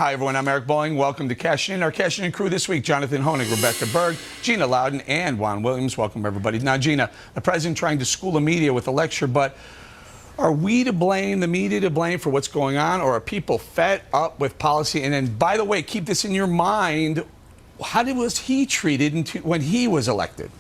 Hi, everyone. I'm Eric Bowling. Welcome to Cash In. Our Cash In crew this week: Jonathan Honig, Rebecca Berg, Gina Loudon, and Juan Williams. Welcome, everybody. Now, Gina, the president trying to school the media with a lecture, but are we to blame, the media to blame for what's going on, or are people fed up with policy? And then, by the way, keep this in your mind. How was he treated when he was elected?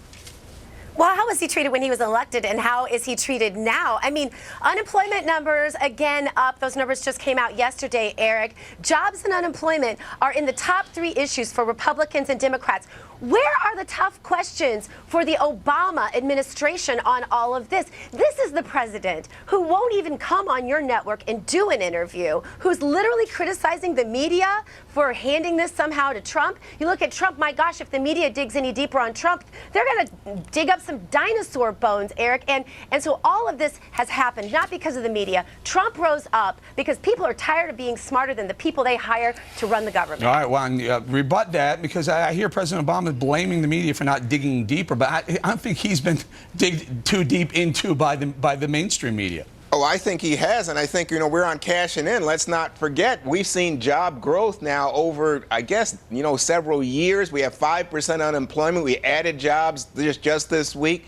Well, how was he treated when he was elected, and how is he treated now? I mean, unemployment numbers, again, up. Those numbers just came out yesterday, Eric. Jobs and unemployment are in the top 3 issues for Republicans and Democrats. Where are the tough questions for the Obama administration on all of this? This is the president who won't even come on your network and do an interview, who's literally criticizing the media for handing this somehow to Trump. You look at Trump, my gosh, if the media digs any deeper on Trump, they're going to dig up some dinosaur bones, Eric. And so all of this has happened, not because of the media. Trump rose up because people are tired of being smarter than the people they hire to run the government. All right, Juan, rebut that, because I hear President Obama blaming the media for not digging deeper, but I don't think he's been digged too deep into by the mainstream media. Oh, I think he has, and I think, we're on cashing in. Let's not forget, we've seen job growth now over, I guess, several years. We have 5% unemployment. We added jobs just this week.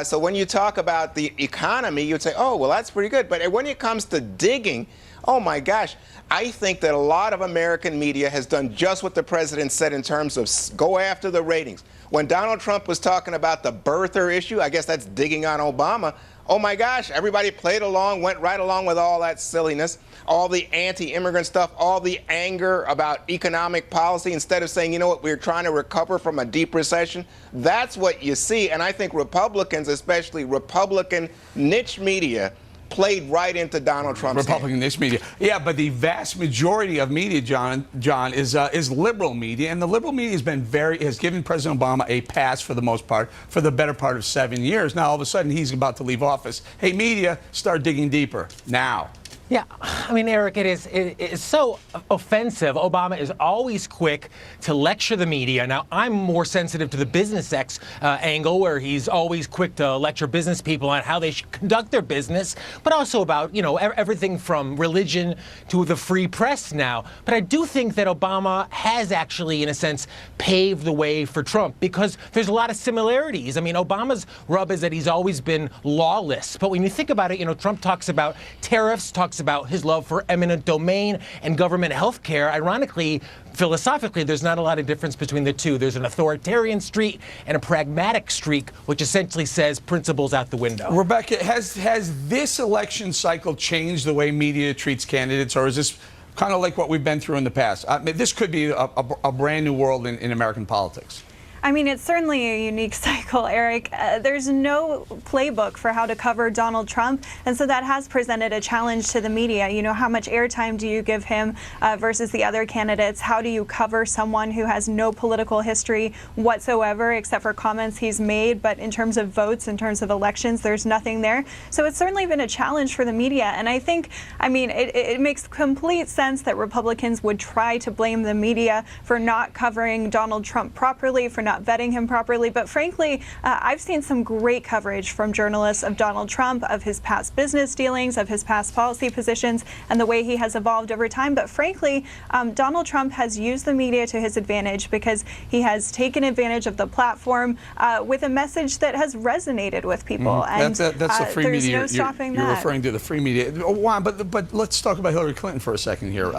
So when you talk about the economy, you'd say, oh, well, that's pretty good. But when it comes to digging, oh, my gosh, I think that a lot of American media has done just what the president said in terms of go after the ratings. When Donald Trump was talking about the birther issue, I guess that's digging on Obama. Oh, my gosh, everybody played along, went right along with all that silliness, all the anti-immigrant stuff, all the anger about economic policy, instead of saying, you know what, we're trying to recover from a deep recession. That's what you see. And I think Republicans, especially Republican niche media, played right into Donald Trump's Republican niche media. Yeah, but the vast majority of media, John, is liberal media, and the liberal media has given President Obama a pass for the most part for the better part of 7 years. Now all of a sudden he's about to leave office. Hey, media, start digging deeper now. Yeah, I mean, Eric, it's so offensive. Obama is always quick to lecture the media. Now, I'm more sensitive to the business angle, where he's always quick to lecture business people on how they should conduct their business, but also about, everything from religion to the free press now. But I do think that Obama has actually, in a sense, paved the way for Trump, because there's a lot of similarities. I mean, Obama's rub is that he's always been lawless. But when you think about it, Trump talks about tariffs, talks about his love for eminent domain and government health care. Ironically, philosophically, there's not a lot of difference between the two. There's an authoritarian streak and a pragmatic streak, which essentially says principles out the window. Rebecca, has this election cycle changed the way media treats candidates, or is this kind of like what we've been through in the past? I mean, this could be a brand new world in American politics. I mean, it's certainly a unique cycle, Eric. There's no playbook for how to cover Donald Trump, and so that has presented a challenge to the media. How much airtime do you give him versus the other candidates? How do you cover someone who has no political history whatsoever except for comments he's made, but in terms of votes, in terms of elections, there's nothing there. So it's certainly been a challenge for the media, and I think, it makes complete sense that Republicans would try to blame the media for not covering Donald Trump properly, for not vetting him properly. But frankly, I've seen some great coverage from journalists of Donald Trump, of his past business dealings, of his past policy positions, and the way he has evolved over time. But frankly, Donald Trump has used the media to his advantage, because he has taken advantage of the platform with a message that has resonated with people. And that's the free there's media. No stopping you're that. referring to the free media. Juan, but let's talk about Hillary Clinton for a second here.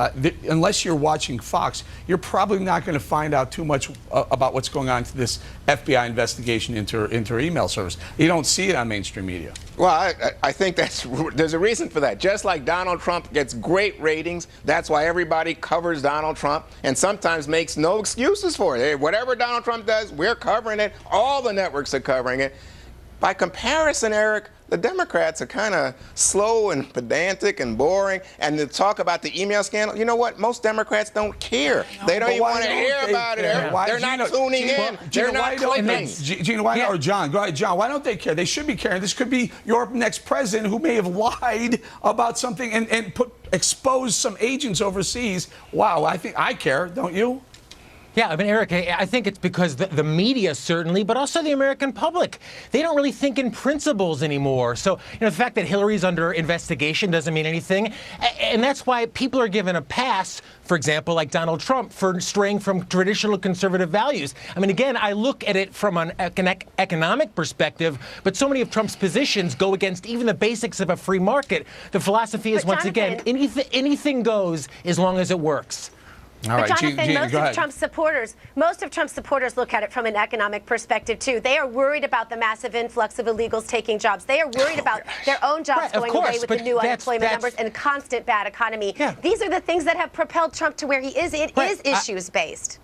Unless you're watching Fox, you're probably not going to find out too much about what's going on to this FBI investigation into her email service. You don't see it on mainstream media. Well, I think there's a reason for that. Just like Donald Trump gets great ratings, that's why everybody covers Donald Trump and sometimes makes no excuses for it. Hey, whatever Donald Trump does, we're covering it. All the networks are covering it. By comparison, Eric, the Democrats are kind of slow and pedantic and boring. And to talk about the email scandal, you know what? Most Democrats don't care. They don't even want to hear about it. They're not tuning in. They're not clicking. Gina, why or John? Go ahead, John. Why don't they care? They should be caring. This could be your next president who may have lied about something and exposed some agents overseas. Wow, I think I care, don't you? Yeah, I mean, Eric, I think it's because the media certainly, but also the American public, they don't really think in principles anymore. So, the fact that Hillary's under investigation doesn't mean anything. And that's why people are given a pass, for example, like Donald Trump, for straying from traditional conservative values. I mean, again, I look at it from an economic perspective, but so many of Trump's positions go against even the basics of a free market. The philosophy is, once again, anything goes as long as it works. All right, Jonathan, Gina, most of Trump's supporters look at it from an economic perspective too. They are worried about the massive influx of illegals taking jobs. They are worried about their own jobs going away with the new unemployment numbers and a constant bad economy. Yeah. These are the things that have propelled Trump to where he is. It is issues based.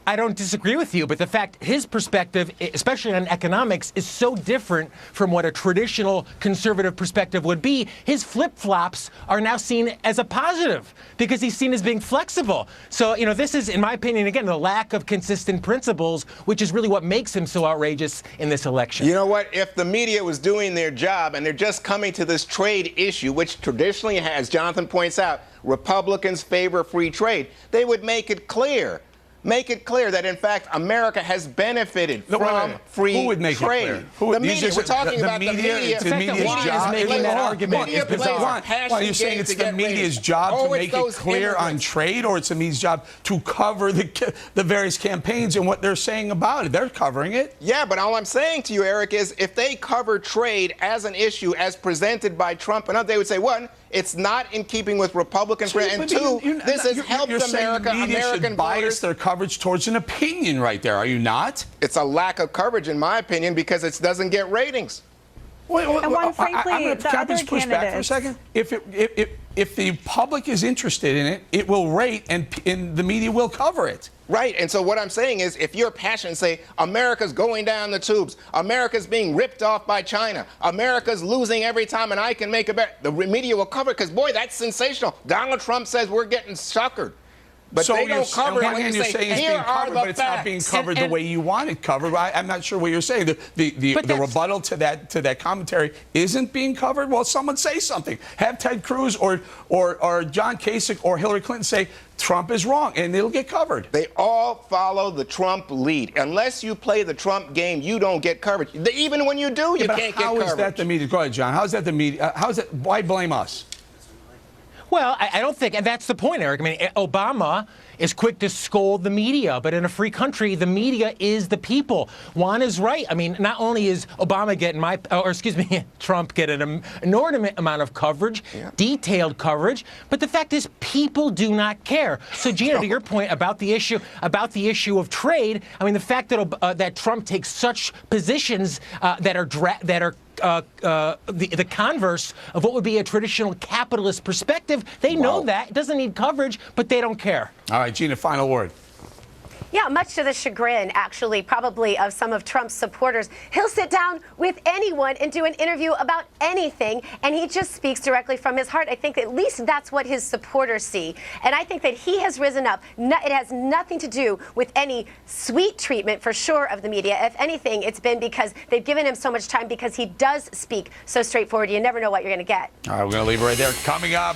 I don't disagree with you, but the fact his perspective, especially on economics, is so different from what a traditional conservative perspective would be. His flip-flops are now seen as a positive because he's seen as being flexible. So, this is, in my opinion, again, the lack of consistent principles, which is really what makes him so outrageous in this election. You know what? If the media was doing their job and they're just coming to this trade issue, which traditionally has, Jonathan points out, Republicans favor free trade, they would make it clear. Make it clear that, in fact, America has benefited from free trade. Who would make it clear? The media. We're talking about the media. The media's job. is making that argument. Are you saying it's the media's job to make it clear on trade, or it's the media's job to cover the various campaigns and what they're saying about it? They're covering it. Yeah, but all I'm saying to you, Eric, is if they cover trade as an issue as presented by Trump and others, they would say, one, it's not in keeping with Republican, and two, this has helped America, American bias their coverage towards an opinion right there, are you not? It's a lack of coverage, in my opinion, because it doesn't get ratings. And frankly, can I just push back for a second? If the public is interested in it, it will rate, and the media will cover it. Right, and so what I'm saying is, if you're passionate and say, America's going down the tubes, America's being ripped off by China, America's losing every time, and I can make a bet, the media will cover it, because, boy, that's sensational. Donald Trump says we're getting suckered. But so they don't cover it when you say, here are the but it's not being covered the way you want it covered. I'm not sure what you're saying. The rebuttal to that commentary isn't being covered. Well, someone say something. Have Ted Cruz or John Kasich or Hillary Clinton say Trump is wrong, and it'll get covered. They all follow the Trump lead. Unless you play the Trump game, you don't get coverage. Even when you do, you can't get coverage. How is that the media? Go ahead, John. How is that the media? How is that? Why blame us? Well, I don't think, and that's the point, Eric. I mean, Obama is quick to scold the media, but in a free country, the media is the people. Juan is right. I mean, not only is Obama getting Trump getting an inordinate amount of coverage, detailed coverage, but the fact is, people do not care. So, Gina, to your point about the issue of trade, I mean, the fact that that Trump takes such positions that are the converse of what would be a traditional capitalist perspective. They know that. It doesn't need coverage, but they don't care. All right, Gina, final word. Yeah, much to the chagrin, actually, probably of some of Trump's supporters. He'll sit down with anyone and do an interview about anything, and he just speaks directly from his heart. I think at least that's what his supporters see. And I think that he has risen up. It has nothing to do with any sweet treatment, for sure, of the media. If anything, it's been because they've given him so much time because he does speak so straightforward. You never know what you're going to get. All right, we're going to leave it right there. Coming up.